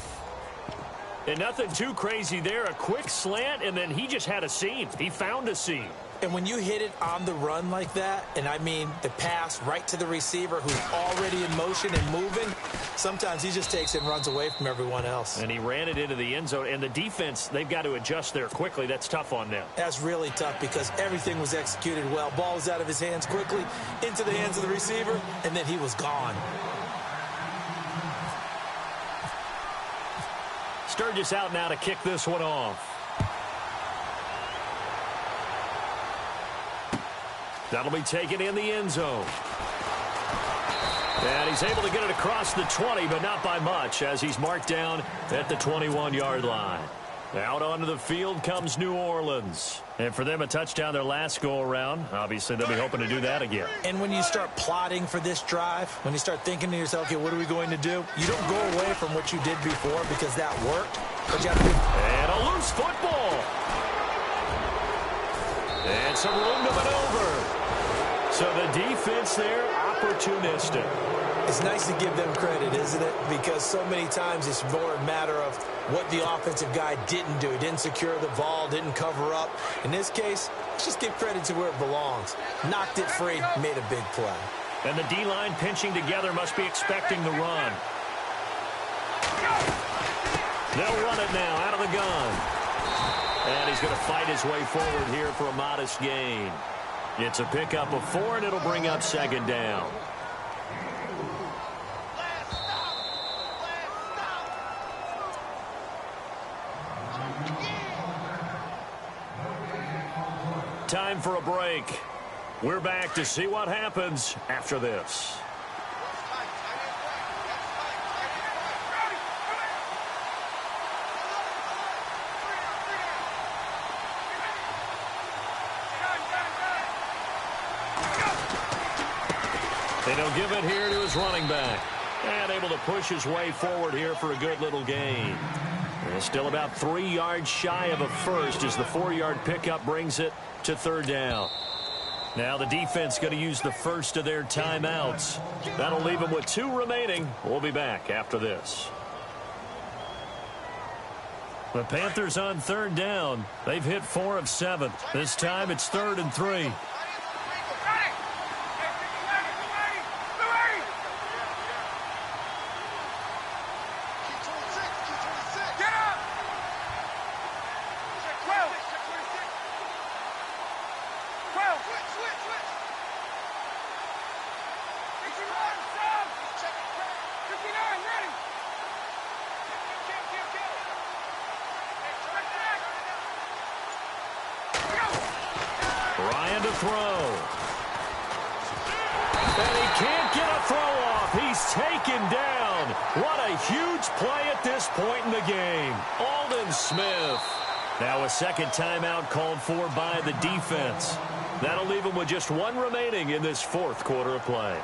And nothing too crazy there. A quick slant, and then he just had a seam. He found a seam. And when you hit it on the run like that, and I mean the pass right to the receiver who's already in motion and moving, sometimes he just takes it and runs away from everyone else. And he ran it into the end zone. And the defense, they've got to adjust there quickly. That's tough on them. That's really tough because everything was executed well. Ball was out of his hands quickly, into the hands of the receiver, and then he was gone. Sturgis out now to kick this one off. That'll be taken in the end zone. And he's able to get it across the 20, but not by much, as he's marked down at the 21-yard line. Out onto the field comes New Orleans. And for them, a touchdown their last go-around. Obviously, they'll be hoping to do that again. And when you start plotting for this drive, when you start thinking to yourself, okay, what are we going to do? You don't go away from what you did before because that worked. But you have to do... And a loose football. And some room to maneuver. So the defense there, opportunistic. It's nice to give them credit, isn't it? Because so many times it's more a matter of what the offensive guy didn't do. He didn't secure the ball, didn't cover up. In this case, let's just give credit to where it belongs. Knocked it free, made a big play. And the D-line pinching together must be expecting the run. They'll run it now out of the gun. And he's going to fight his way forward here for a modest gain. It's a pickup of 4, and it'll bring up second down. Time for a break. We're back to see what happens after this. And he'll give it here to his running back. And able to push his way forward here for a good little gain. And still about 3 yards shy of a first as the 4-yard pickup brings it to third down. Now the defense going to use the first of their timeouts. That'll leave them with 2 remaining. We'll be back after this. The Panthers on third down. They've hit 4 of 7. This time it's 3rd and 3. Ryan to throw. And he can't get a throw off. He's taken down. What a huge play at this point in the game. Aldon Smith. Now a second timeout called for by the defense. That'll leave him with just 1 remaining in this 4th quarter of play.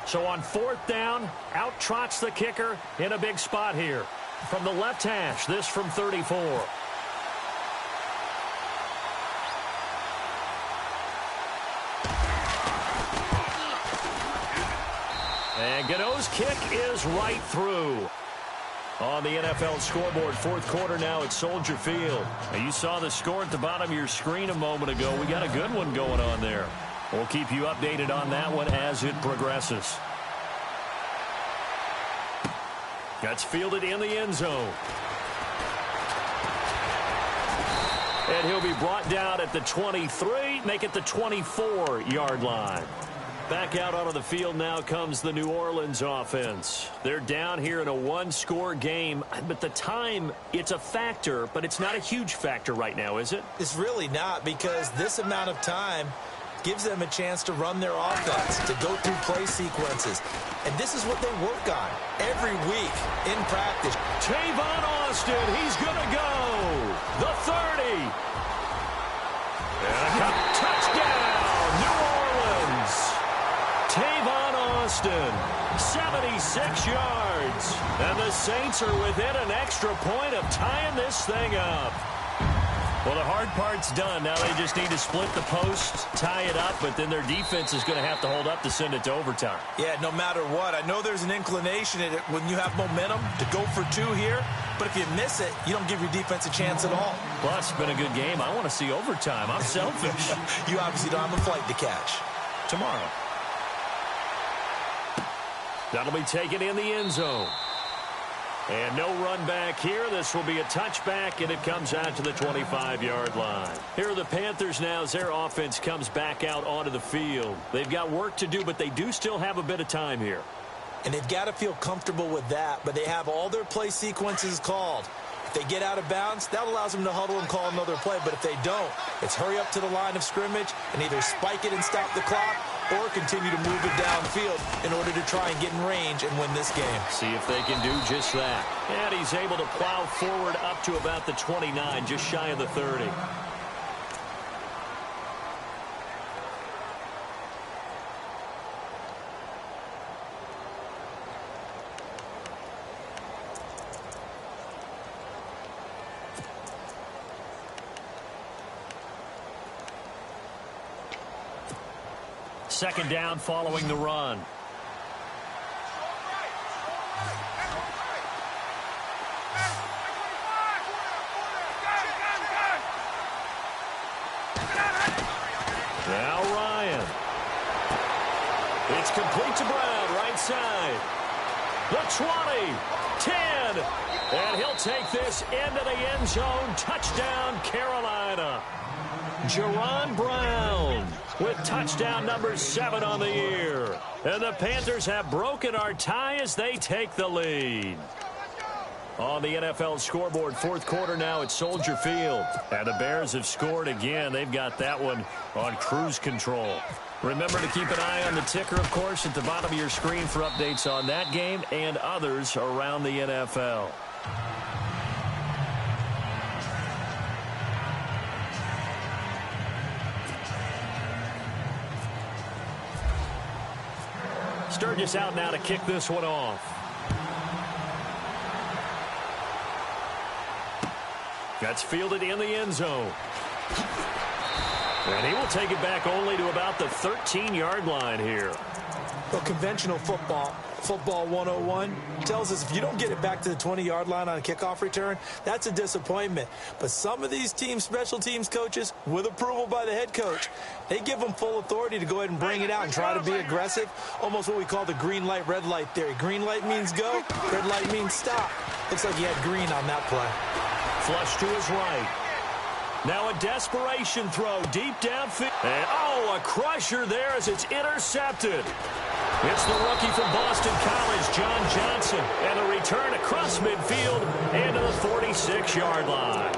So on 4th down, out trots the kicker in a big spot here. From the left hash, this from 34. And Gano's kick is right through. On the NFL scoreboard, fourth quarter now at Soldier Field. Now you saw the score at the bottom of your screen a moment ago. We got a good one going on there. We'll keep you updated on that one as it progresses. That's fielded in the end zone. And he'll be brought down at the 23, make it the 24-yard line. Back out onto the field now comes the New Orleans offense. They're down here in a one-score game, but the time, it's a factor, but it's not a huge factor right now, is it? It's really not, because this amount of time gives them a chance to run their offense, to go through play sequences. And this is what they work on every week in practice. Tavon Austin, he's going to go. The 30. And a touchdown, New Orleans. Tavon Austin, 76 yards. And the Saints are within an extra point of tying this thing up. Well, the hard part's done. Now they just need to split the post, tie it up, but then their defense is going to have to hold up to send it to overtime. Yeah, no matter what. I know there's an inclination in it when you have momentum to go for two here, but if you miss it, you don't give your defense a chance at all. Plus, it's been a good game. I want to see overtime. I'm selfish. You obviously don't have a flight to catch. Tomorrow. That'll be taken in the end zone. And no run back here. This will be a touchback, and it comes out to the 25-yard line. Here are the Panthers now as their offense comes back out onto the field. They've got work to do, but they do still have a bit of time here. And they've got to feel comfortable with that, but they have all their play sequences called. If they get out of bounds, that allows them to huddle and call another play. But if they don't, it's hurry up to the line of scrimmage and either spike it and stop the clock or continue to move it downfield in order to try and get in range and win this game. See if they can do just that. And he's able to plow forward up to about the 29, just shy of the 30. Second down following the run. Now Ryan. It's complete to Brown, right side. The 20, 10, and he'll take this into the end zone. Touchdown, Carolina. Jerron Brown with touchdown number 7 on the year. And the Panthers have broken our tie as they take the lead. On the NFL scoreboard, fourth quarter now at Soldier Field. And the Bears have scored again. They've got that one on cruise control. Remember to keep an eye on the ticker, of course, at the bottom of your screen for updates on that game and others around the NFL. Sturgis out now to kick this one off. That's fielded in the end zone. And he will take it back only to about the 13-yard line here. Well, conventional football 101, tells us if you don't get it back to the 20-yard line on a kickoff return, that's a disappointment. But some of these special teams coaches, with approval by the head coach, they give them full authority to go ahead and bring it out and try to be aggressive, almost what we call the green light, red light theory. Green light means go, red light means stop. Looks like he had green on that play. Flush to his right. Now a desperation throw deep downfield. And, a crusher there as it's intercepted. It's the rookie from Boston College, John Johnson. And a return across midfield into the 46-yard line.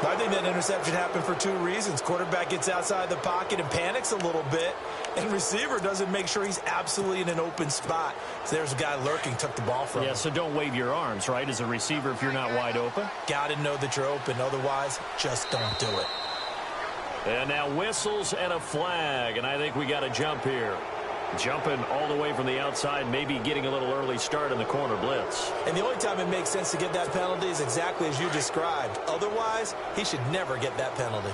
I think that interception happened for two reasons. Quarterback gets outside the pocket and panics a little bit, and receiver doesn't make sure he's absolutely in an open spot. So there's a guy lurking, took the ball from him. Yeah, so don't wave your arms, right, as a receiver if you're not wide open. Got to know that you're open. Otherwise, just don't do it. And now whistles and a flag, and I think we got a jump here. Jumping all the way from the outside, maybe getting a little early start in the corner blitz. And the only time it makes sense to get that penalty is exactly as you described. Otherwise, he should never get that penalty.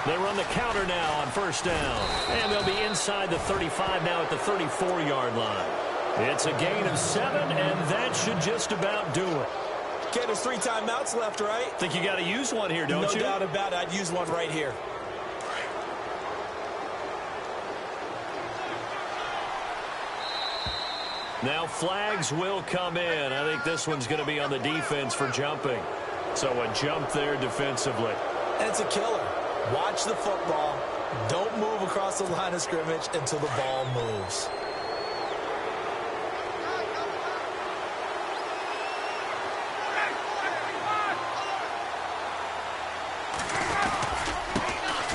They run the counter now on first down. And they'll be inside the 35 now at the 34-yard line. It's a gain of 7, and that should just about do it. Okay, there's 3 timeouts left, right? Think you got to use one here, don't you? No doubt about it. I'd use one right here. Now flags will come in. I think this one's going to be on the defense for jumping. So a jump there defensively. And it's a killer. Watch the football. Don't move across the line of scrimmage until the ball moves.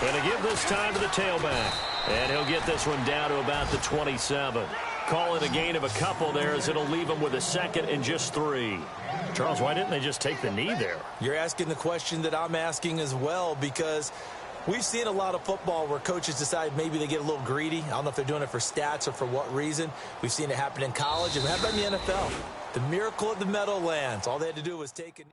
Going to give this time to the tailback. And he'll get this one down to about the 27. Call it a gain of a couple there as it'll leave him with a second and just 3. Charles, why didn't they just take the knee there? You're asking the question that I'm asking as well, because we've seen a lot of football where coaches decide maybe they get a little greedy. I don't know if they're doing it for stats or for what reason. We've seen it happen in college, and how about in the NFL? The miracle of the Meadowlands. All they had to do was take a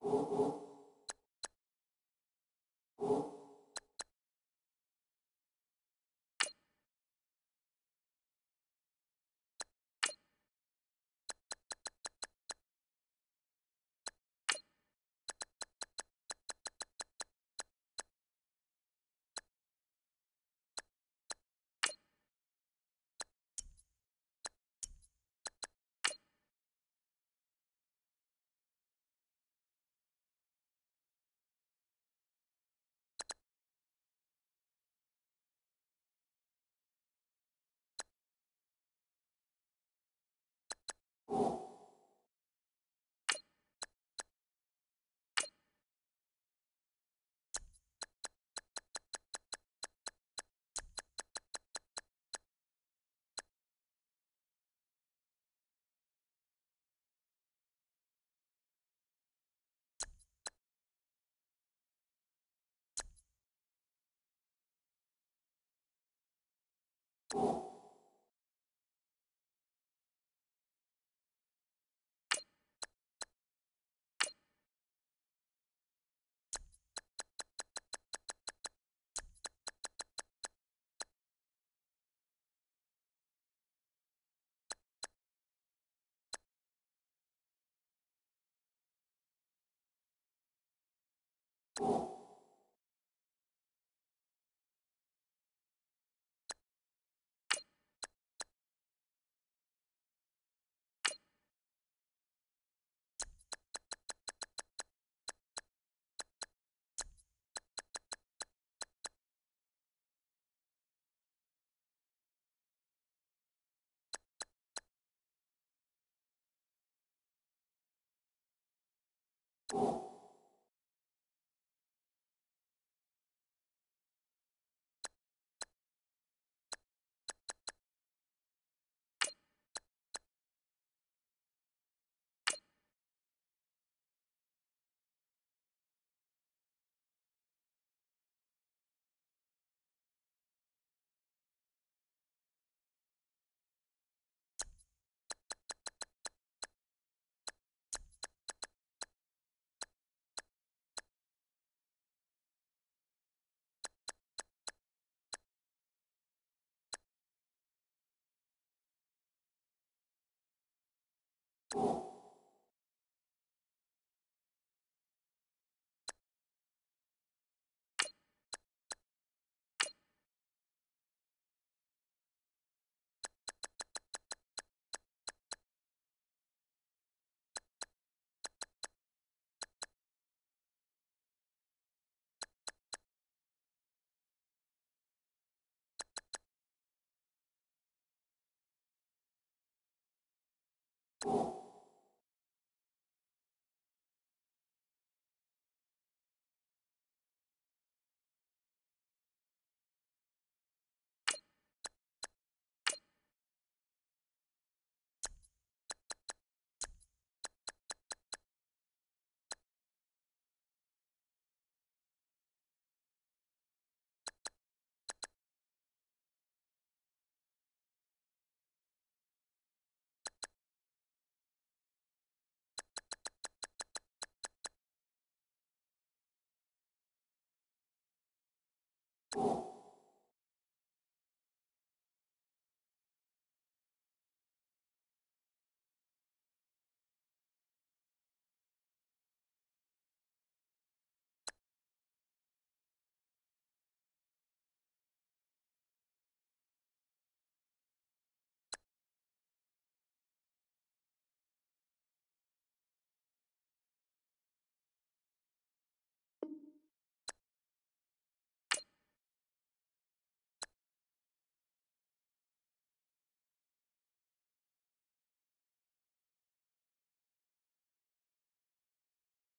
you